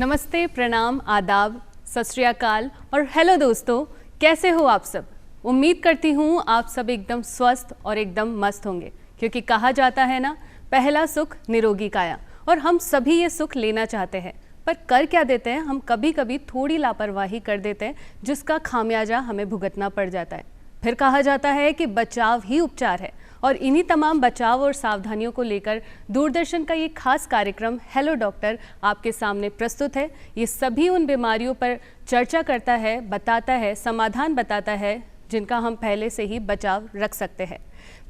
नमस्ते, प्रणाम, आदाब, सत श्री अकाल और हेलो दोस्तों, कैसे हो आप सब। उम्मीद करती हूँ आप सब एकदम स्वस्थ और एकदम मस्त होंगे, क्योंकि कहा जाता है ना, पहला सुख निरोगी काया। और हम सभी ये सुख लेना चाहते हैं, पर कर क्या देते हैं, हम कभी कभी थोड़ी लापरवाही कर देते हैं, जिसका खामियाजा हमें भुगतना पड़ जाता है। फिर कहा जाता है कि बचाव ही उपचार है, और इन्हीं तमाम बचाव और सावधानियों को लेकर दूरदर्शन का ये खास कार्यक्रम हेलो डॉक्टर आपके सामने प्रस्तुत है। ये सभी उन बीमारियों पर चर्चा करता है, बताता है, समाधान बताता है, जिनका हम पहले से ही बचाव रख सकते हैं।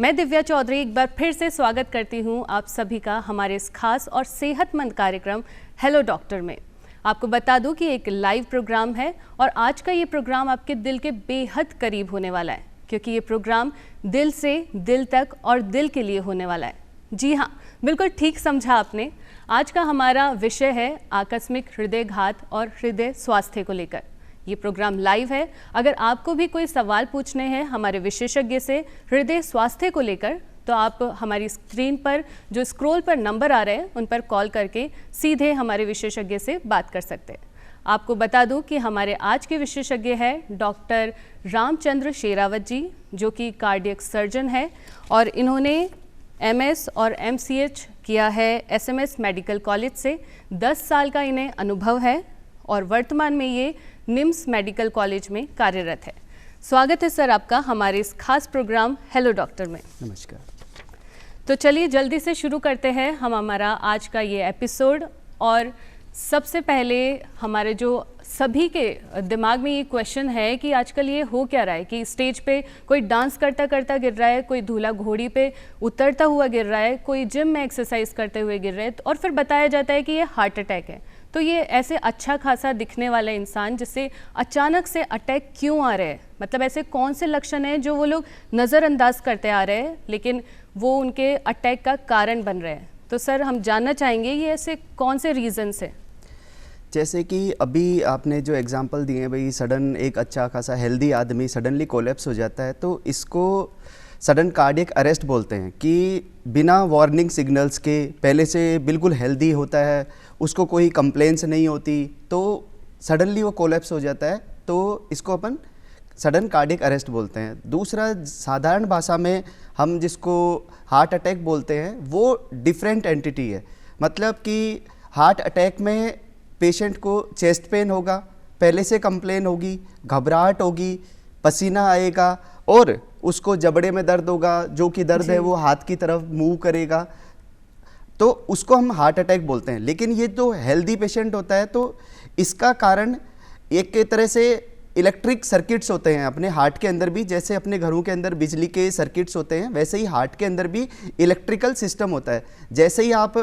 मैं दिव्या चौधरी एक बार फिर से स्वागत करती हूँ आप सभी का हमारे इस खास और सेहतमंद कार्यक्रम हेलो डॉक्टर में। आपको बता दूं कि एक लाइव प्रोग्राम है और आज का ये प्रोग्राम आपके दिल के बेहद करीब होने वाला है, क्योंकि ये प्रोग्राम दिल से दिल तक और दिल के लिए होने वाला है। जी हाँ, बिल्कुल ठीक समझा आपने। आज का हमारा विषय है आकस्मिक हृदयघात और हृदय स्वास्थ्य को लेकर। ये प्रोग्राम लाइव है। अगर आपको भी कोई सवाल पूछने हैं हमारे विशेषज्ञ से हृदय स्वास्थ्य को लेकर, तो आप हमारी स्क्रीन पर जो स्क्रॉल पर नंबर आ रहे हैं उन पर कॉल करके सीधे हमारे विशेषज्ञ से बात कर सकते हैं। आपको बता दूं कि हमारे आज के विशेषज्ञ हैं डॉक्टर रामचंद्र शेरावत जी, जो कि कार्डियक सर्जन है और इन्होंने MS और MCH किया है SMS मेडिकल कॉलेज से। 10 साल का इन्हें अनुभव है और वर्तमान में ये निम्स मेडिकल कॉलेज में कार्यरत है। स्वागत है सर आपका हमारे इस खास प्रोग्राम हेलो डॉक्टर में। नमस्कार। तो चलिए जल्दी से शुरू करते हैं हम हमारा आज का ये एपिसोड। और सबसे पहले हमारे जो सभी के दिमाग में ये क्वेश्चन है कि आजकल ये हो क्या रहा है कि स्टेज पे कोई डांस करता करता गिर रहा है, कोई दूल्हा घोड़ी पे उतरता हुआ गिर रहा है, कोई जिम में एक्सरसाइज करते हुए गिर रहा है, और फिर बताया जाता है कि ये हार्ट अटैक है। तो ये ऐसे अच्छा खासा दिखने वाला इंसान जिससे अचानक से अटैक क्यों आ रहे हैं, मतलब ऐसे कौन से लक्षण हैं जो वो लोग नज़रअंदाज करते आ रहे हैं लेकिन वो उनके अटैक का कारण बन रहे हैं। तो सर हम जानना चाहेंगे ये ऐसे कौन से रीजंस है। जैसे कि अभी आपने जो एग्जांपल दिए हैं भाई, सडन एक अच्छा खासा हेल्दी आदमी सडनली कोलैप्स हो जाता है, तो इसको सडन कार्डियक अरेस्ट बोलते हैं। कि बिना वार्निंग सिग्नल्स के पहले से बिल्कुल हेल्दी होता है, उसको कोई कंप्लेंट्स नहीं होती, तो सडनली वो कोलैप्स हो जाता है, तो इसको अपन सडन कार्डियक अरेस्ट बोलते हैं। दूसरा, साधारण भाषा में हम जिसको हार्ट अटैक बोलते हैं वो डिफरेंट एंटिटी है। मतलब कि हार्ट अटैक में पेशेंट को चेस्ट पेन होगा, पहले से कंप्लेन होगी, घबराहट होगी, पसीना आएगा और उसको जबड़े में दर्द होगा, जो कि दर्द है वो हाथ की तरफ मूव करेगा, तो उसको हम हार्ट अटैक बोलते हैं। लेकिन ये तो हेल्दी पेशेंट होता है, तो इसका कारण एक तरह से इलेक्ट्रिक सर्किट्स होते हैं अपने हार्ट के अंदर भी। जैसे अपने घरों के अंदर बिजली के सर्किट्स होते हैं, वैसे ही हार्ट के अंदर भी इलेक्ट्रिकल सिस्टम होता है। जैसे ही आप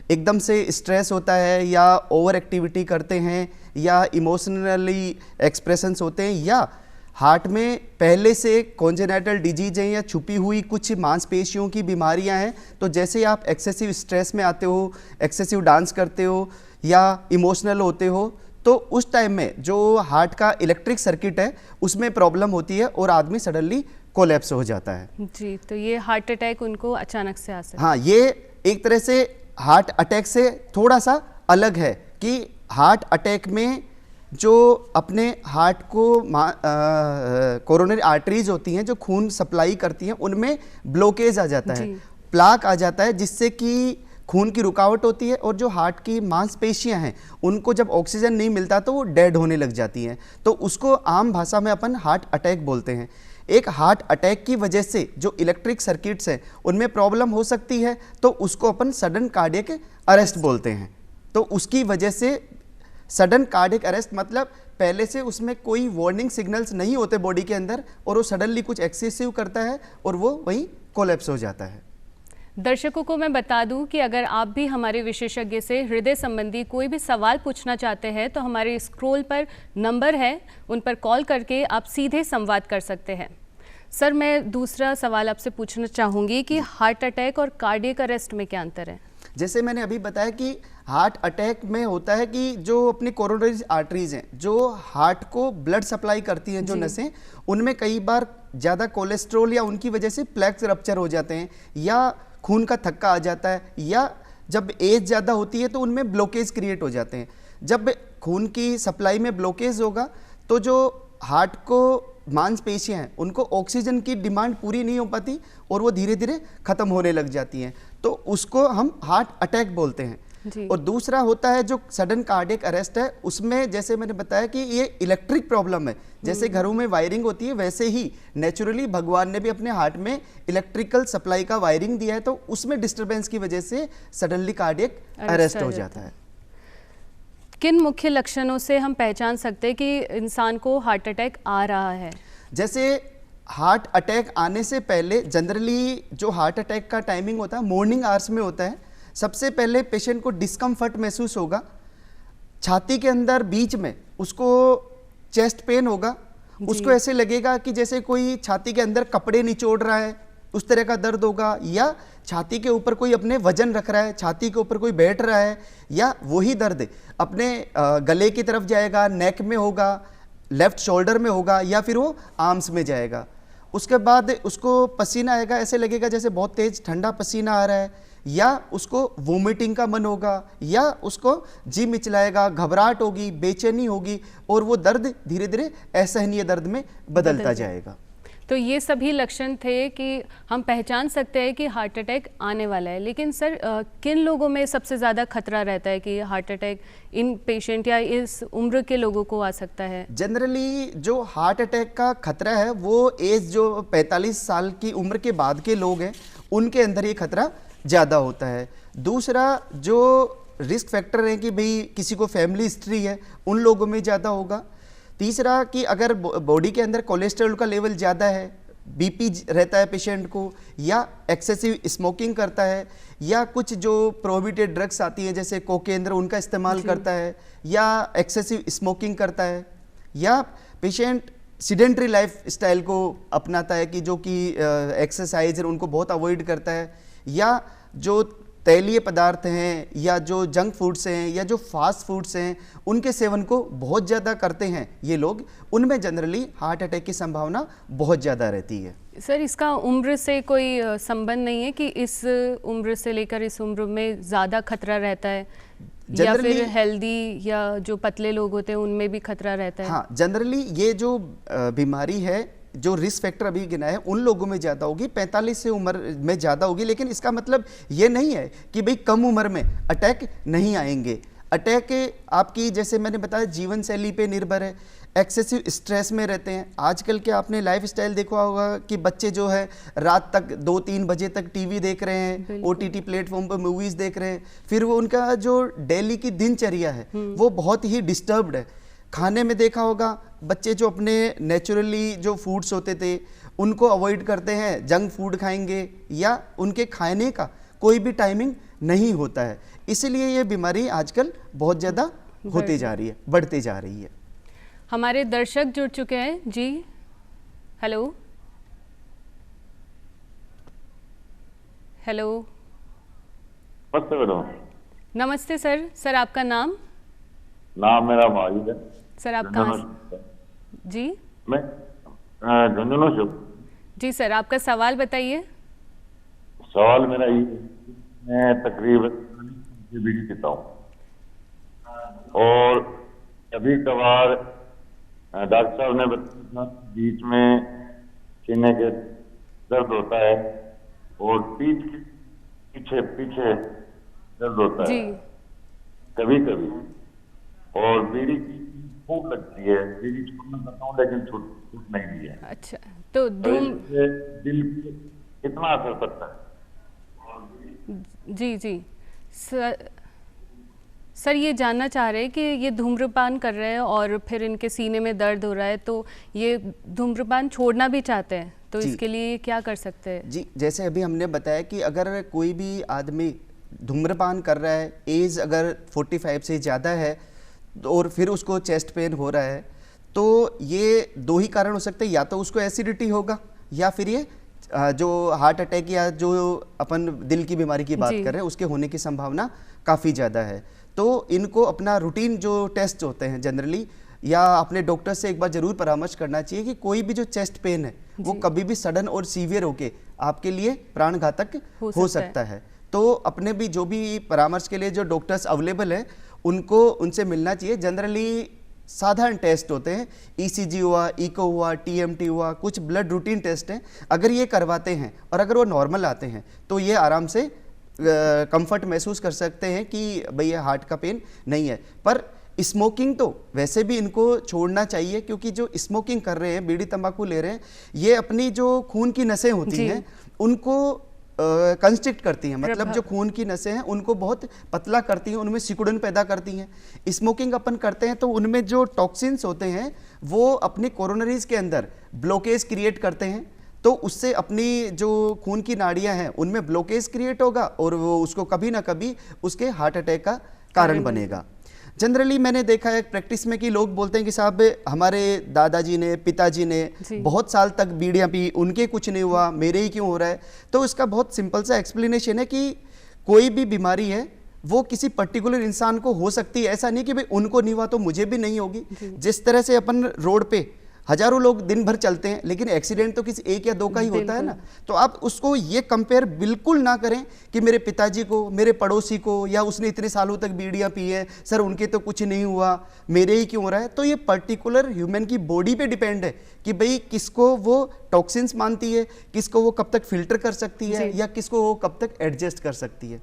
एकदम से स्ट्रेस होता है या ओवर एक्टिविटी करते हैं या इमोशनली एक्सप्रेशंस होते हैं या हार्ट में पहले से कॉन्जेनाइटल डिजीज हैं या छुपी हुई कुछ मांसपेशियों की बीमारियां हैं, तो जैसे आप एक्सेसिव स्ट्रेस में आते हो, एक्सेसिव डांस करते हो या इमोशनल होते हो, तो उस टाइम में जो हार्ट का इलेक्ट्रिक सर्किट है उसमें प्रॉब्लम होती है और आदमी सडनली कोलैप्स हो जाता है। जी, तो ये हार्ट अटैक उनको अचानक से आ सकता है। हाँ, ये एक तरह से हार्ट अटैक से थोड़ा सा अलग है कि हार्ट अटैक में जो अपने हार्ट को कोरोनरी आर्टरीज होती हैं जो खून सप्लाई करती हैं, उनमें ब्लॉकेज आ जाता है, प्लाक आ जाता है, जिससे कि खून की रुकावट होती है और जो हार्ट की मांसपेशियां हैं उनको जब ऑक्सीजन नहीं मिलता तो वो डेड होने लग जाती हैं, तो उसको आम भाषा में अपन हार्ट अटैक बोलते हैं। एक हार्ट अटैक की वजह से जो इलेक्ट्रिक सर्किट्स हैं उनमें प्रॉब्लम हो सकती है, तो उसको अपन सडन कार्डियक अरेस्ट बोलते हैं। तो उसकी वजह से सडन कार्डियक अरेस्ट मतलब पहले से उसमें कोई वार्निंग सिग्नल्स नहीं होते बॉडी के अंदर और वो सडनली कुछ एक्सेसिव करता है और वो वहीं कोलैप्स हो जाता है। दर्शकों को मैं बता दूं कि अगर आप भी हमारे विशेषज्ञ से हृदय संबंधी कोई भी सवाल पूछना चाहते हैं तो हमारे स्क्रॉल पर नंबर है, उन पर कॉल करके आप सीधे संवाद कर सकते हैं। सर, मैं दूसरा सवाल आपसे पूछना चाहूँगी कि हार्ट अटैक और कार्डियक अरेस्ट में क्या अंतर है। जैसे मैंने अभी बताया कि हार्ट अटैक में होता है कि जो अपनी कोरोनरी आर्टरीज हैं जो हार्ट को ब्लड सप्लाई करती हैं, जो नसें, उनमें कई बार ज़्यादा कोलेस्ट्रॉल या उनकी वजह से प्लेक्स रप्चर हो जाते हैं या खून का थक्का आ जाता है या जब एज ज़्यादा होती है तो उनमें ब्लॉकेज क्रिएट हो जाते हैं। जब खून की सप्लाई में ब्लॉकेज होगा तो जो हार्ट को मांसपेशियां हैं उनको ऑक्सीजन की डिमांड पूरी नहीं हो पाती और वो धीरे धीरे खत्म होने लग जाती हैं, तो उसको हम हार्ट अटैक बोलते हैं। जी। और दूसरा होता है जो सडन कार्डियक अरेस्ट है, उसमें जैसे मैंने बताया कि ये इलेक्ट्रिक प्रॉब्लम है, जैसे घरों में वायरिंग होती है वैसे ही नेचुरली भगवान ने भी अपने हार्ट में इलेक्ट्रिकल सप्लाई का वायरिंग दिया है, तो उसमें डिस्टरबेंस की वजह से सडनली कार्डियक अरेस्ट हो जाता है। किन मुख्य लक्षणों से हम पहचान सकते हैं कि इंसान को हार्ट अटैक आ रहा है? जैसे हार्ट अटैक आने से पहले जनरली जो हार्ट अटैक का टाइमिंग होता है मॉर्निंग आवर्स में होता है। सबसे पहले पेशेंट को डिस्कम्फर्ट महसूस होगा, छाती के अंदर बीच में उसको चेस्ट पेन होगा, उसको ऐसे लगेगा कि जैसे कोई छाती के अंदर कपड़े निचोड़ रहा है, उस तरह का दर्द होगा, या छाती के ऊपर कोई अपने वजन रख रहा है, छाती के ऊपर कोई बैठ रहा है, या वही दर्द अपने गले की तरफ जाएगा, नेक में होगा, लेफ्ट शोल्डर में होगा, या फिर वो आर्म्स में जाएगा। उसके बाद उसको पसीना आएगा, ऐसे लगेगा जैसे बहुत तेज ठंडा पसीना आ रहा है, या उसको वोमिटिंग का मन होगा, या उसको जी मिचलाएगा, घबराहट होगी, बेचैनी होगी, और वो दर्द धीरे धीरे असहनीय दर्द में बदलता जाएगा। तो ये सभी लक्षण थे कि हम पहचान सकते हैं कि हार्ट अटैक आने वाला है। लेकिन सर किन लोगों में सबसे ज़्यादा खतरा रहता है कि हार्ट अटैक इन पेशेंट या इस उम्र के लोगों को आ सकता है? जनरली जो हार्ट अटैक का खतरा है वो एज जो 45 साल की उम्र के बाद के लोग हैं उनके अंदर ये खतरा ज़्यादा होता है। दूसरा जो रिस्क फैक्टर है कि भाई किसी को फैमिली हिस्ट्री है उन लोगों में ज़्यादा होगा। तीसरा कि अगर बॉडी के अंदर कोलेस्ट्रॉल का लेवल ज़्यादा है, बीपी रहता है पेशेंट को, या एक्सेसिव स्मोकिंग करता है, या कुछ जो प्रोहिबिटेड ड्रग्स आती हैं जैसे कोकेन उनका इस्तेमाल करता है, या एक्सेसिव स्मोकिंग करता है, या पेशेंट सीडेंट्री लाइफ स्टाइल को अपनाता है कि जो कि एक्सरसाइज है उनको बहुत अवॉइड करता है, या जो तैलीय पदार्थ हैं या जो जंक फूड्स हैं या जो फास्ट फूड्स हैं उनके सेवन को बहुत ज़्यादा करते हैं ये लोग, उनमें जनरली हार्ट अटैक की संभावना बहुत ज़्यादा रहती है। सर इसका उम्र से कोई संबंध नहीं है कि इस उम्र से लेकर इस उम्र में ज़्यादा खतरा रहता है, या फिर हेल्दी या जो पतले लोग होते हैं उनमें भी खतरा रहता है? हाँ, जनरली ये जो बीमारी है जो रिस्क फैक्टर अभी गिना है उन लोगों में ज़्यादा होगी, 45 से उम्र में ज़्यादा होगी। लेकिन इसका मतलब ये नहीं है कि भाई कम उम्र में अटैक नहीं आएंगे। अटैक आपकी जैसे मैंने बताया जीवन शैली पे निर्भर है, एक्सेसिव स्ट्रेस में रहते हैं। आजकल के आपने लाइफ स्टाइल देखा होगा कि बच्चे जो है रात तक 2-3 बजे तक टीवी देख रहे हैं, OTT प्लेटफॉर्म पर मूवीज़ देख रहे हैं, फिर वो उनका जो डेली की दिनचर्या है वो बहुत ही डिस्टर्ब्ड है। खाने में देखा होगा बच्चे जो अपने नेचुरली जो फूड्स होते थे उनको अवॉइड करते हैं, जंक फूड खाएंगे, या उनके खाने का कोई भी टाइमिंग नहीं होता है। इसीलिए ये बीमारी आजकल बहुत ज़्यादा होती जा रही है, बढ़ती जा रही है। हमारे दर्शक जुड़ चुके हैं जी। Hello hello. नमस्ते मैडम। नमस्ते सर। सर आपका नाम? नाम मेरा माहिद है। सर आप कहाँ से? जी मैं झुंझुनू से। जी सर आपका सवाल बताइए। सवाल मेरा ये, मैं तकरीबन बीड़ी पीता हूँ और कभी कभार डॉक्टर साहब ने बताया बीच में सीने के दर्द होता है और पीठ के पीछे पीछे दर्द होता जी। है कभी कभी, और बीड़ी खूब लगती है, बीड़ी छोड़ना चाहता हूँ लेकिन छूट नहीं रही है। अच्छा, तो धूम दिल पे कितना असर पड़ता है? जी जी सर ये जानना चाह रहे हैं कि ये धूम्रपान कर रहे हैं और फिर इनके सीने में दर्द हो रहा है, तो ये धूम्रपान छोड़ना भी चाहते हैं, तो इसके लिए क्या कर सकते हैं? जी, जैसे अभी हमने बताया कि अगर कोई भी आदमी धूम्रपान कर रहा है, एज अगर 45 से ज़्यादा है और फिर उसको चेस्ट पेन हो रहा है, तो ये दो ही कारण हो सकते हैं, या तो उसको एसिडिटी होगा या फिर ये जो हार्ट अटैक या जो अपन दिल की बीमारी की बात कर रहे हैं उसके होने की संभावना काफ़ी ज़्यादा है। तो इनको अपना रूटीन जो टेस्ट होते हैं जनरली, या अपने डॉक्टर से एक बार ज़रूर परामर्श करना चाहिए कि कोई भी जो चेस्ट पेन है वो कभी भी सडन और सीवियर होके आपके लिए प्राणघातक हो सकता है। तो अपने भी जो भी परामर्श के लिए जो डॉक्टर्स अवेलेबल हैं उनको उनसे मिलना चाहिए। जनरली साधारण टेस्ट होते हैं, ईसीजी हुआ, इको हुआ, टीएमटी हुआ, कुछ ब्लड रूटीन टेस्ट हैं, अगर ये करवाते हैं और अगर वो नॉर्मल आते हैं तो ये आराम से कंफर्ट महसूस कर सकते हैं कि भाई ये हार्ट का पेन नहीं है। पर स्मोकिंग तो वैसे भी इनको छोड़ना चाहिए, क्योंकि जो स्मोकिंग कर रहे हैं, बीड़ी तंबाकू ले रहे हैं, ये अपनी जो खून की नसें होती हैं उनको कंस्ट्रिक्ट करती हैं, मतलब जो खून की नसें हैं उनको बहुत पतला करती हैं, उनमें सिकुड़न पैदा करती हैं। स्मोकिंग अपन करते हैं तो उनमें जो टॉक्सिन्स होते हैं वो अपनी कोरोनरीज के अंदर ब्लॉकेज क्रिएट करते हैं, तो उससे अपनी जो खून की नाड़ियां हैं उनमें ब्लॉकेज क्रिएट होगा और वो उसको कभी ना कभी उसके हार्ट अटैक का कारण बनेगा। जनरली मैंने देखा है प्रैक्टिस में कि लोग बोलते हैं कि साहब हमारे दादाजी ने, पिताजी ने बहुत साल तक बीड़ियाँ पी, उनके कुछ नहीं हुआ, मेरे ही क्यों हो रहा है। तो इसका बहुत सिंपल सा एक्सप्लेनेशन है कि कोई भी बीमारी है वो किसी पर्टिकुलर इंसान को हो सकती है, ऐसा नहीं कि भाई उनको नहीं हुआ तो मुझे भी नहीं होगी। जिस तरह से अपन रोड पे हजारों लोग दिन भर चलते हैं लेकिन एक्सीडेंट तो किसी एक या दो का ही होता है ना, तो आप उसको ये कंपेयर बिल्कुल ना करें कि मेरे पिताजी को, मेरे पड़ोसी को, या उसने इतने सालों तक बीड़ियां पी है, सर उनके तो कुछ नहीं हुआ, मेरे ही क्यों हो रहा है। तो ये पर्टिकुलर ह्यूमन की बॉडी पे डिपेंड है कि भाई किसको वो टॉक्सिन्स मानती है, किसको वो कब तक फिल्टर कर सकती है, या किसको वो कब तक एडजस्ट कर सकती है।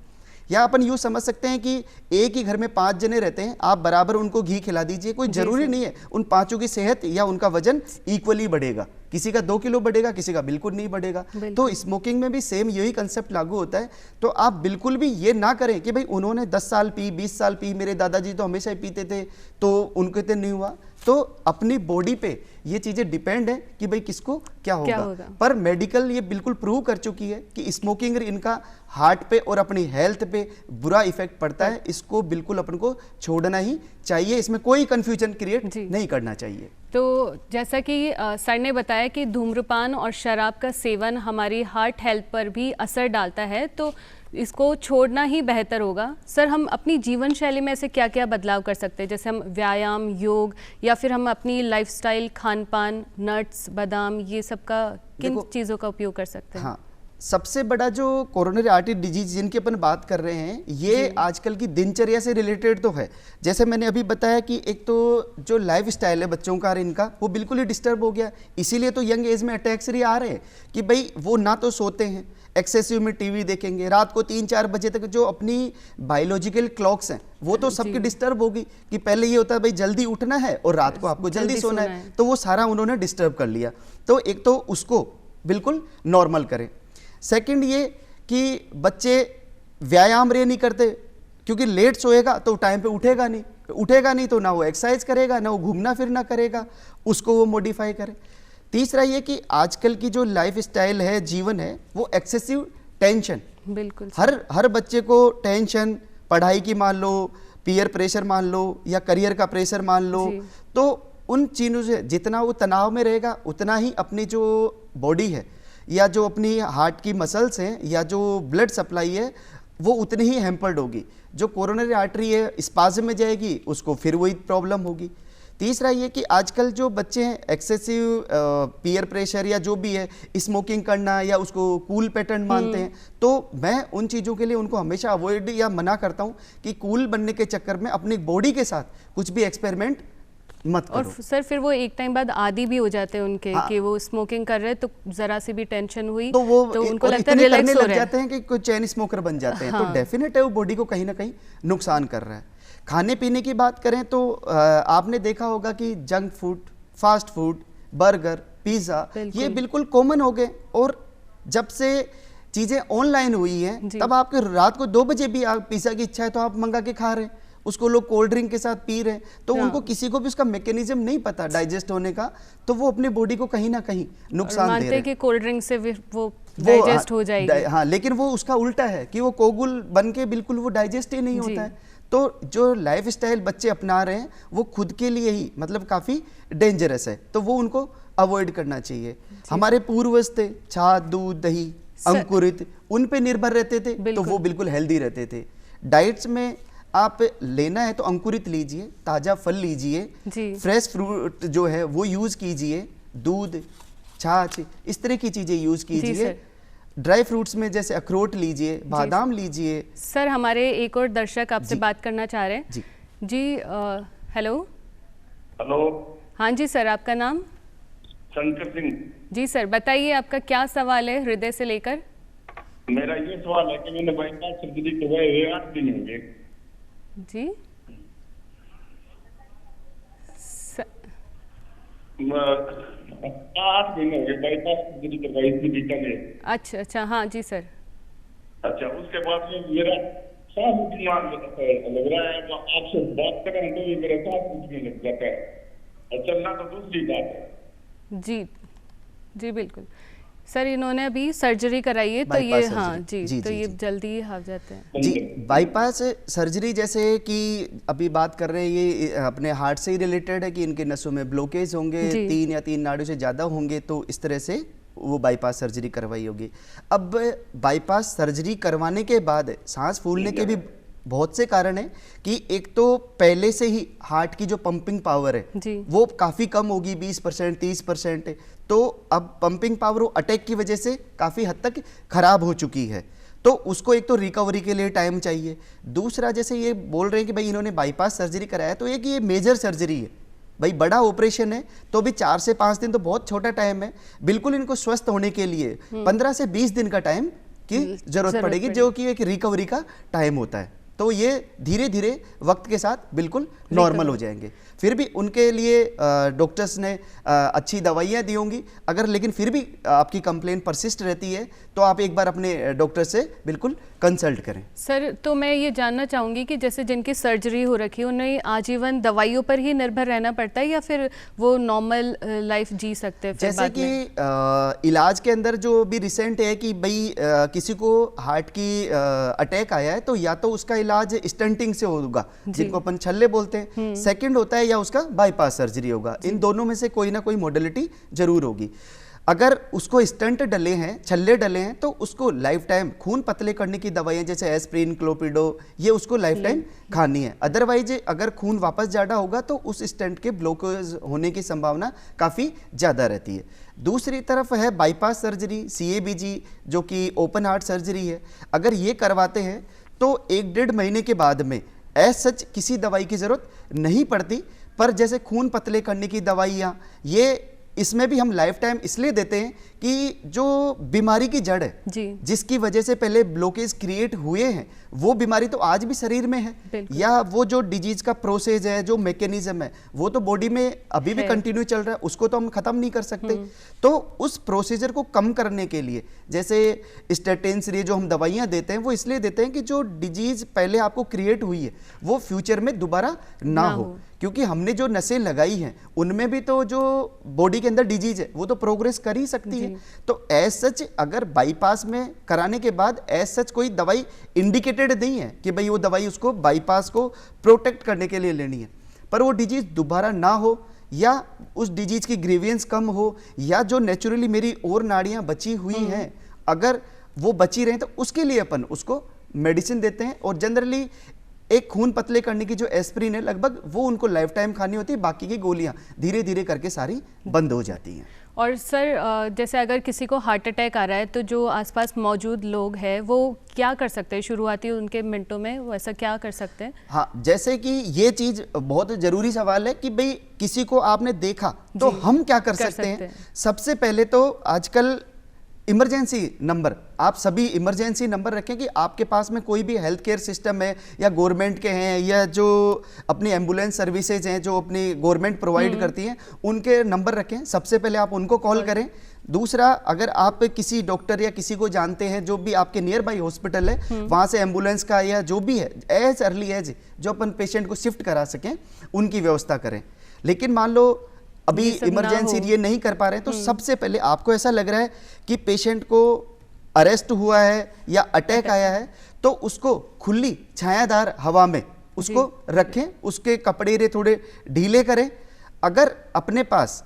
या अपन यूँ समझ सकते हैं कि एक ही घर में 5 जने रहते हैं, आप बराबर उनको घी खिला दीजिए, कोई जरूरी नहीं है उन 5 की सेहत या उनका वजन इक्वली बढ़ेगा, किसी का 2 किलो बढ़ेगा, किसी का बिल्कुल नहीं बढ़ेगा। तो स्मोकिंग में भी सेम यही कंसेप्ट लागू होता है। तो आप बिल्कुल भी ये ना करें कि भाई उन्होंने 10 साल पी, 20 साल पी, मेरे दादाजी तो हमेशा ही पीते थे तो उनको तो नहीं हुआ। तो अपनी बॉडी पे ये चीजें डिपेंड है कि भाई किसको क्या होगा। पर मेडिकल ये बिल्कुल प्रूव कर चुकी है कि स्मोकिंग इनका हार्ट पे और अपनी हेल्थ पे बुरा इफेक्ट पड़ता है। इसको बिल्कुल अपन को छोड़ना ही चाहिए, इसमें कोई कंफ्यूजन क्रिएट नहीं करना चाहिए। तो जैसा कि सर ने बताया कि धूम्रपान और शराब का सेवन हमारी हार्ट हेल्थ पर भी असर डालता है, तो इसको छोड़ना ही बेहतर होगा। सर हम अपनी जीवन शैली में ऐसे क्या क्या बदलाव कर सकते हैं, जैसे हम व्यायाम, योग, या फिर हम अपनी लाइफस्टाइल, खान पान, नट्स, बादाम, ये सब का किन चीज़ों का उपयोग कर सकते हैं? हाँ, सबसे बड़ा जो कोरोनरी आर्टरी डिजीज जिनकी अपन बात कर रहे हैं ये आजकल की दिनचर्या से रिलेटेड तो है। जैसे मैंने अभी बताया कि एक तो जो लाइफ स्टाइल है बच्चों का इनका वो बिल्कुल ही डिस्टर्ब हो गया, इसीलिए तो यंग एज में अटैक्स ही आ रहे हैं कि भाई वो ना तो सोते हैं, एक्सेसिव में टीवी देखेंगे, रात को 3-4 बजे तक जो अपनी बायोलॉजिकल क्लॉक्स हैं वो तो सबकी डिस्टर्ब होगी कि पहले ये होता है भाई जल्दी उठना है और रात को आपको जल्दी सोना है, तो वो सारा उन्होंने डिस्टर्ब कर लिया। तो एक तो उसको बिल्कुल नॉर्मल करें। सेकंड ये कि बच्चे व्यायाम रे नहीं करते, क्योंकि लेट सोएगा तो टाइम पे उठेगा नहीं तो ना वो एक्सरसाइज करेगा, ना वो घूमना फिरना करेगा, उसको वो मॉडिफाई करे। तीसरा ये कि आजकल की जो लाइफ स्टाइल है, जीवन है, वो एक्सेसिव टेंशन, बिल्कुल हर बच्चे को टेंशन, पढ़ाई की मान लो, पीयर प्रेशर मान लो, या करियर का प्रेशर मान लो, तो उन चीज़ों से जितना वो तनाव में रहेगा उतना ही अपनी जो बॉडी है या जो अपनी हार्ट की मसल्स हैं या जो ब्लड सप्लाई है वो उतनी ही हैम्पर्ड होगी। जो कोरोनरी आर्टरी है स्पाज्म में जाएगी, उसको फिर वही प्रॉब्लम होगी। तीसरा ये कि आजकल जो बच्चे हैं एक्सेसिव पीयर प्रेशर या जो भी है, स्मोकिंग करना या उसको कूल पैटर्न मानते हैं, तो मैं उन चीज़ों के लिए उनको हमेशा अवॉइड या मना करता हूँ कि कूल बनने के चक्कर में अपनी बॉडी के साथ कुछ भी एक्सपेरिमेंट मत करो। और सर फिर वो एक टाइम बाद आदी भी हो जाते हैं उनके, कि वो स्मोकिंग कर रहे हैं तो जरा सी भी टेंशन हुई तो उनको लगता है रिलैक्स हो रहे जाते हैं कि कोई चैन स्मोकर बन जाते हैं। तो डेफिनेट है वो बॉडी को कहीं ना कहीं नुकसान कर रहा है। खाने पीने की बात करें तो आपने देखा होगा कि junk food, fast food, burger, pizza ये बिल्कुल कॉमन हो गए, और जब से चीज़ें ऑनलाइन हुई हैं तब आपके रात को 2 बजे भी आप पिज़्ज़ा की इच्छा है तो आप मंगा के खा रहे हैं, उसको लोग कोल्ड ड्रिंक के साथ पी रहे हैं, तो उनको किसी को भी उसका मैकेनिज्म नहीं पता डाइजेस्ट होने का, तो वो अपनी बॉडी को कहीं ना कहीं नुकसान दे रहे हैं। कि कोल्ड ड्रिंक से वो डाइजेस्ट हो जाएगी। हाँ, लेकिन वो उसका उल्टा है कि वो कोगुल बन के बिल्कुल वो डाइजेस्ट ही नहीं होता है। तो जो लाइफ स्टाइल बच्चे अपना रहे हैं वो खुद के लिए ही मतलब काफ़ी डेंजरस है, तो वो उनको अवॉइड करना चाहिए। हमारे पूर्वज थे छाछ, दूध, दही, अंकुरित, उन पे निर्भर रहते थे, तो वो बिल्कुल हेल्दी रहते थे। डाइट्स में आप लेना है तो अंकुरित लीजिए, ताज़ा फल लीजिए, फ्रेश फ्रूट जो है वो यूज़ कीजिए, दूध, छाछ, इस तरह की चीज़ें यूज़ कीजिए। ड्राई फ्रूट्स में जैसे अखरोट लीजिए, बादाम लीजिए। सर हमारे एक और दर्शक आपसे बात करना चाह रहे हैं। जी हेलो। हेलो। हाँ जी सर, आपका नाम? शंकर सिंह। जी सर, बताइए आपका क्या सवाल है हृदय से लेकर। मेरा ये सवाल है कि मैंने बाईपास सर्जरी करवाए हुए 8 दिन हो गए। जी स, 8 दिन हो गए बाईपास सर्जरी करवाई थी बीकानेर। अच्छा अच्छा, हाँ जी सर। अच्छा, उसके बाद में मेरा सांस उठने लग रहा है, तो आपसे बात करें तो ये मेरा सांस उठने लग जाता है, और चलना तो दूसरी बात है। जी जी बिल्कुल सर, इन्होंने अभी सर्जरी कराई है तो ये बाईपास हाँ सर्जरी। जी, जी, तो जी, ये जी। जल्दी ही आ जाते हैं। जी, बाईपास सर्जरी जैसे कि अभी बात कर रहे हैं, ये अपने हार्ट से ही रिलेटेड है कि इनके नसों में ब्लॉकेज होंगे, जी। 3 या 3 नाड़ियों से ज़्यादा होंगे, तो इस तरह से वो बाईपास सर्जरी करवाई होगी। अब बाईपास सर्जरी करवाने के बाद सांस फूलने के भी बहुत से कारण हैं कि एक तो पहले से ही हार्ट की जो पंपिंग पावर है जी। वो काफ़ी कम होगी, 20% 30%, तो अब पंपिंग पावर वो अटैक की वजह से काफ़ी हद तक खराब हो चुकी है, तो उसको एक तो रिकवरी के लिए टाइम चाहिए। दूसरा, जैसे ये बोल रहे हैं कि भाई इन्होंने बाईपास सर्जरी कराया, तो एक ये मेजर सर्जरी है भाई, बड़ा ऑपरेशन है, तो भी 4 से 5 दिन तो बहुत छोटा टाइम है। बिल्कुल इनको स्वस्थ होने के लिए 15 से 20 दिन का टाइम की जरूरत पड़ेगी, जो कि एक रिकवरी का टाइम होता है। तो ये धीरे धीरे वक्त के साथ बिल्कुल नॉर्मल हो जाएंगे। फिर भी उनके लिए डॉक्टर्स ने अच्छी दवाइयाँ दी होंगी, अगर लेकिन फिर भी आपकी कंप्लेन परसिस्ट रहती है तो आप एक बार अपने डॉक्टर से बिल्कुल कंसल्ट करें। सर, तो मैं ये जानना चाहूँगी कि जैसे जिनकी सर्जरी हो रखी है उन्हें आजीवन दवाइयों पर ही निर्भर रहना पड़ता है या फिर वो नॉर्मल लाइफ जी सकते हैं फिर जैसे बाद कि में? इलाज के अंदर जो भी रिसेंट है कि भाई किसी को हार्ट की अटैक आया है, तो या तो उसका इलाज स्टंटिंग से होगा, जिनको अपन छल्ले बोलते हैं, सेकंड होता है या उसका बाईपास सर्जरी होगा। इन दोनों में से कोई ना कोई मॉडलिटी जरूर होगी। अगर उसको स्टंट डले हैं, छल्ले डले हैं, तो उसको लाइफ टाइम खून पतले करने की दवाइयाँ जैसे एस्प्रिन, क्लोपिडो, ये उसको लाइफ टाइम खानी है। अदरवाइज अगर खून वापस ज़्यादा होगा तो उस स्टंट के ब्लॉकेज होने की संभावना काफ़ी ज़्यादा रहती है। दूसरी तरफ है बाईपास सर्जरी, CABG, जो कि ओपन हार्ट सर्जरी है। अगर ये करवाते हैं तो 1-1.5 महीने के बाद में एज सच किसी दवाई की ज़रूरत नहीं पड़ती, पर जैसे खून पतले करने की दवाइयाँ, ये इसमें भी हम लाइफ टाइम इसलिए देते हैं कि जो बीमारी की जड़ है जी। जिसकी वजह से पहले ब्लॉकेज क्रिएट हुए हैं, वो बीमारी तो आज भी शरीर में है, या वो जो डिजीज का प्रोसेस है, जो मैकेनिज्म है, वो तो बॉडी में अभी भी कंटिन्यू चल रहा है, उसको तो हम खत्म नहीं कर सकते। तो उस प्रोसीजर को कम करने के लिए जैसे स्टेटिन्स, ये जो हम दवाइयाँ देते हैं, वो इसलिए देते हैं कि जो डिजीज पहले आपको क्रिएट हुई है वो फ्यूचर में दोबारा ना हो, क्योंकि हमने जो नसें लगाई हैं उनमें भी तो जो बॉडी के अंदर डिजीज है वो तो प्रोग्रेस कर ही सकती है। तो एज सच अगर बाईपास में कराने के बाद एज सच कोई दवाई इंडिकेटेड नहीं है कि भाई वो दवाई उसको बाईपास को प्रोटेक्ट करने के लिए लेनी है, पर वो डिजीज दोबारा ना हो, या उस डिजीज की ग्रीवियंस कम हो, या जो नेचुरली मेरी और नाड़ियां बची हुई हैं अगर वो बची रहें, तो उसके लिए अपन उसको मेडिसिन देते हैं। और जनरली एक खून पतले करने की जो एस्प्रिन है, लगभग वो उनको लाइफ टाइम खानी होती है, बाकी की गोलियां धीरे धीरे करके सारी बंद हो जाती हैं। और सर, जैसे अगर किसी को हार्ट अटैक आ रहा है तो जो आसपास मौजूद लोग हैं वो क्या कर सकते हैं शुरुआती उनके मिनटों में, वो ऐसा क्या कर सकते हैं? हाँ, जैसे कि ये चीज बहुत जरूरी सवाल है कि भाई किसी को आपने देखा तो हम क्या कर सकते हैं। सबसे पहले तो आजकल इमरजेंसी नंबर, आप सभी इमरजेंसी नंबर रखें कि आपके पास में कोई भी हेल्थ केयर सिस्टम है, या गवर्नमेंट के हैं, या जो अपनी एम्बुलेंस सर्विसेज हैं जो अपनी गवर्नमेंट प्रोवाइड करती हैं, उनके नंबर रखें। सबसे पहले आप उनको कॉल करें। दूसरा, अगर आप किसी डॉक्टर या किसी को जानते हैं जो भी आपके नियर बाई हॉस्पिटल है, वहाँ से एम्बुलेंस का या जो भी है एज अर्ली एज जो अपन पेशेंट को शिफ्ट करा सकें उनकी व्यवस्था करें। लेकिन मान लो अभी इमरजेंसी ये नहीं कर पा रहे हैं, तो सबसे पहले आपको ऐसा लग रहा है कि पेशेंट को अरेस्ट हुआ है या अटैक आया है, तो उसको खुली छायादार हवा में उसको रखें, उसके कपड़े रे थोड़े ढीले करें। अगर अपने पास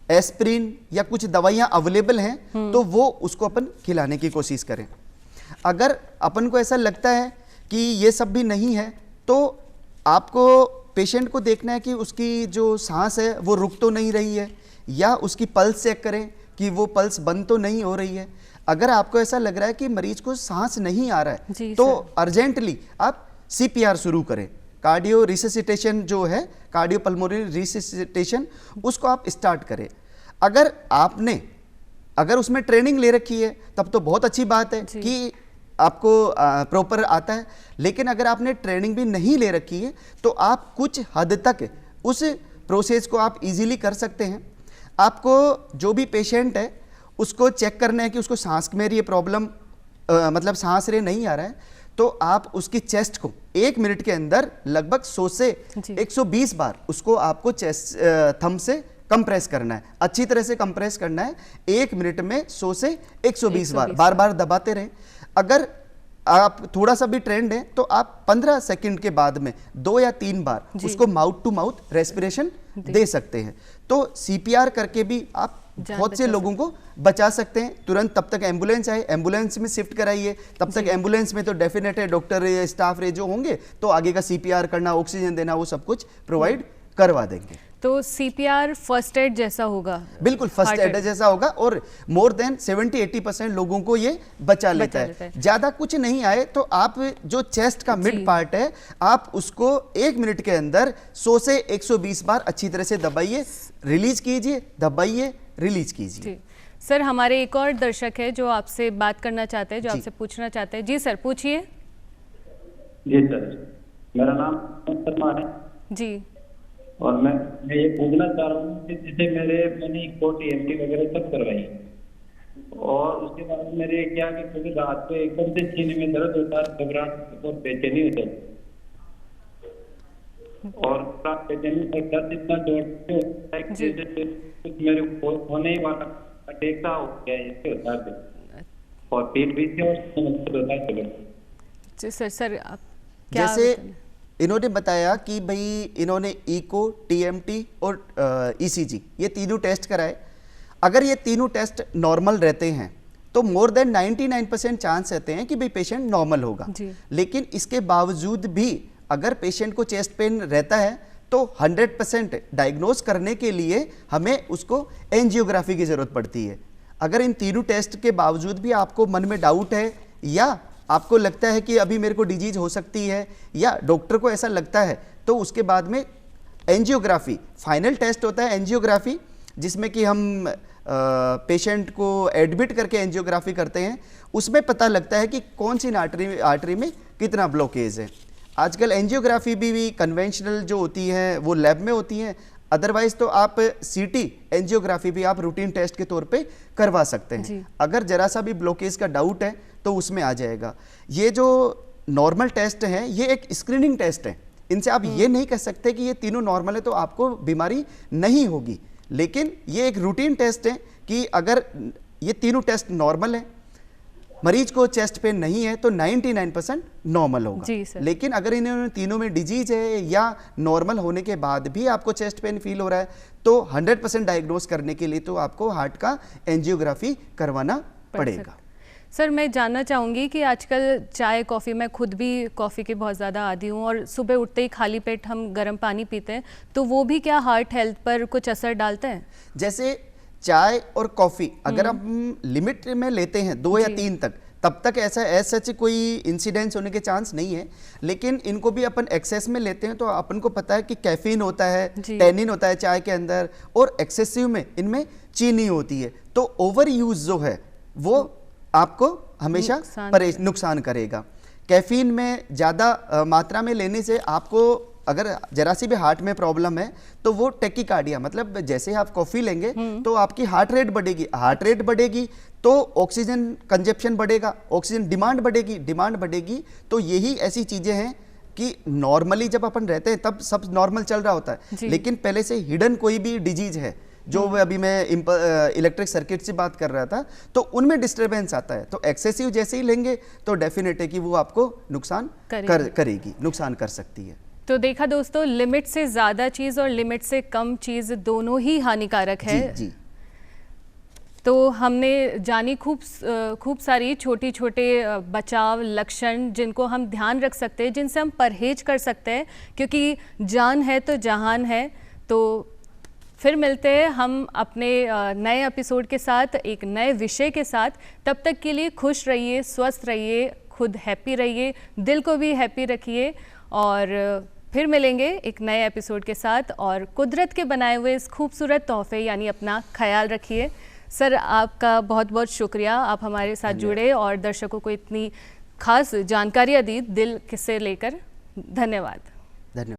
एस्प्रिन या कुछ दवाइयाँ अवेलेबल हैं तो वो उसको अपन खिलाने की कोशिश करें। अगर अपन को ऐसा लगता है कि ये सब भी नहीं है, तो आपको पेशेंट को देखना है कि उसकी जो सांस है वो रुक तो नहीं रही है, या उसकी पल्स चेक करें कि वो पल्स बंद तो नहीं हो रही है। अगर आपको ऐसा लग रहा है कि मरीज को सांस नहीं आ रहा है तो अर्जेंटली आप CPR शुरू करें। कार्डियो रिससिटेशन जो है, कार्डियो पल्मोनरी रिससिटेशन, उसको आप स्टार्ट करें। अगर उसमें ट्रेनिंग ले रखी है तब तो बहुत अच्छी बात है कि आपको प्रॉपर आता है, लेकिन अगर आपने ट्रेनिंग भी नहीं ले रखी है तो आप कुछ हद तक उस प्रोसेस को आप इजीली कर सकते हैं। आपको जो भी पेशेंट है उसको चेक करना है कि उसको सांस में ये प्रॉब्लम मतलब सांस रे नहीं आ रहा है, तो आप उसकी चेस्ट को 1 मिनट के अंदर लगभग 100 से 120 बार उसको आपको चेस्ट थंब से कंप्रेस करना है, अच्छी तरह से कंप्रेस करना है। 1 मिनट में 100 से 120 बार बार दबाते रहें। अगर आप थोड़ा सा भी ट्रेंड है तो आप 15 सेकंड के बाद में 2 या 3 बार उसको माउथ टू माउथ रेस्पिरेशन दे सकते हैं। तो सीपीआर करके भी आप बहुत से लोगों को बचा सकते हैं तुरंत। तब तक एम्बुलेंस आए, एम्बुलेंस में शिफ्ट कराइए, तब तक एम्बुलेंस में तो डेफिनेट है डॉक्टर स्टाफ रे जो होंगे तो आगे का सीपीआर करना, ऑक्सीजन देना, वो सब कुछ प्रोवाइड करवा देंगे। तो सीपीआर फर्स्ट एड जैसा होगा? बिल्कुल फर्स्ट एड जैसा होगा, और मोर देन 70-80% लोगों को ये बचा लेता है। ज्यादा कुछ नहीं आए तो आप जो चेस्ट का मिड पार्ट है आप उसको 1 मिनट के अंदर 100 से 120 बार अच्छी तरह से दबाइए, रिलीज कीजिए, दबाइए, रिलीज कीजिए। सर, हमारे एक और दर्शक है जो आपसे बात करना चाहते हैं, जो आपसे पूछना चाहते हैं। जी सर, पूछिए। जी सर, मेरा नाम शर्मा है जी, और मैं ये पूछना चाह रहा हूँ कि जैसे मैंने टीएमटी वगैरह सब करवाई, और उसके बाद मेरे क्या कि कभी रात को एकदम से सीने में दर्द होता है, घबराहट और बेचैनी होता है, और बेचैनी और दर्द इतना जोर होता है कि जैसे कुछ मेरे होने वाला अटैक हो गया ऐसे होता है, और पेट भी से और होता है। सर आप क्या जैसे इन्होंने बताया कि भाई इन्होंने इको, टीएमटी और ईसीजी ये तीनों टेस्ट कराए। अगर ये तीनों टेस्ट नॉर्मल रहते हैं तो मोर देन 99% चांस रहते हैं कि भाई पेशेंट नॉर्मल होगा। लेकिन इसके बावजूद भी अगर पेशेंट को चेस्ट पेन रहता है तो 100% डायग्नोज करने के लिए हमें उसको एंजियोग्राफी की ज़रूरत पड़ती है। अगर इन तीनों टेस्ट के बावजूद भी आपको मन में डाउट है, या आपको लगता है कि अभी मेरे को डिजीज हो सकती है, या डॉक्टर को ऐसा लगता है, तो उसके बाद में एंजियोग्राफी फाइनल टेस्ट होता है। एंजियोग्राफी जिसमें कि हम पेशेंट को एडमिट करके एंजियोग्राफी करते हैं, उसमें पता लगता है कि कौन सी आर्टरी में कितना ब्लॉकेज है। आजकल एंजियोग्राफी भी कन्वेंशनल जो होती है वो लैब में होती है, अदरवाइज तो आप सीटी एंजियोग्राफी भी आप रूटीन टेस्ट के तौर पे करवा सकते हैं। अगर जरा सा भी ब्लॉकेज का डाउट है तो उसमें आ जाएगा। ये जो नॉर्मल टेस्ट है ये एक स्क्रीनिंग टेस्ट है, इनसे आप ये नहीं कह सकते कि ये तीनों नॉर्मल है तो आपको बीमारी नहीं होगी, लेकिन ये एक रूटीन टेस्ट है कि अगर ये तीनों टेस्ट नॉर्मल है, मरीज को चेस्ट पेन नहीं है तो 99% नॉर्मल होगा। लेकिन अगर इन्होंने तीनों में डिजीज है या नॉर्मल होने के बाद भी आपको चेस्ट पेन फील हो रहा है तो 100% डायग्नोज करने के लिए तो आपको हार्ट का एंजियोग्राफी करवाना पड़ेगा। सर, मैं जानना चाहूँगी कि आजकल चाय कॉफ़ी, मैं खुद भी कॉफ़ी के बहुत ज़्यादा आदी हूँ, और सुबह उठते ही खाली पेट हम गर्म पानी पीते हैं, तो वो भी क्या हार्ट हेल्थ पर कुछ असर डालता है? जैसे चाय और कॉफ़ी अगर हम लिमिट में लेते हैं 2 या 3 तक, तब तक ऐसा सच कोई इंसिडेंस होने के चांस नहीं है। लेकिन इनको भी अपन एक्सेस में लेते हैं तो अपन को पता है कि कैफीन होता है, टैनिन होता है चाय के अंदर, और एक्सेसिव में इनमें चीनी होती है। तो ओवर यूज जो है वो आपको हमेशा नुकसान करेगा। कैफीन में ज़्यादा मात्रा में लेने से आपको अगर जरा सी भी हार्ट में प्रॉब्लम है तो वो टेकिकार्डिया, मतलब जैसे आप कॉफ़ी लेंगे तो आपकी हार्ट रेट बढ़ेगी, हार्ट रेट बढ़ेगी तो ऑक्सीजन कंजप्शन बढ़ेगा, ऑक्सीजन डिमांड बढ़ेगी। तो यही ऐसी चीज़ें हैं कि नॉर्मली जब अपन रहते हैं तब सब नॉर्मल चल रहा होता है, लेकिन पहले से हिडन कोई भी डिजीज है जो अभी मैं इलेक्ट्रिक सर्किट से बात कर रहा था तो उनमें डिस्टरबेंस आता है, तो एक्सेसिव जैसे ही लेंगे तो डेफिनेट है कि वो आपको नुकसान करेगी, नुकसान कर सकती है। तो देखा दोस्तों, लिमिट से ज़्यादा चीज़ और लिमिट से कम चीज़ दोनों ही हानिकारक है। जी। तो हमने जानी खूब सारी छोटे बचाव लक्षण जिनको हम ध्यान रख सकते हैं, जिनसे हम परहेज कर सकते हैं, क्योंकि जान है तो जहान है। तो फिर मिलते हैं हम अपने नए एपिसोड के साथ, एक नए विषय के साथ। तब तक के लिए खुश रहिए, स्वस्थ रहिए, खुद हैप्पी रहिए, दिल को भी हैप्पी रखिए, और फिर मिलेंगे एक नए एपिसोड के साथ, और कुदरत के बनाए हुए इस खूबसूरत तोहफे यानी अपना ख्याल रखिए। सर आपका बहुत बहुत शुक्रिया, आप हमारे साथ जुड़े और दर्शकों को इतनी खास जानकारियाँ दी दिल से लेकर। धन्यवाद। धन्यवाद।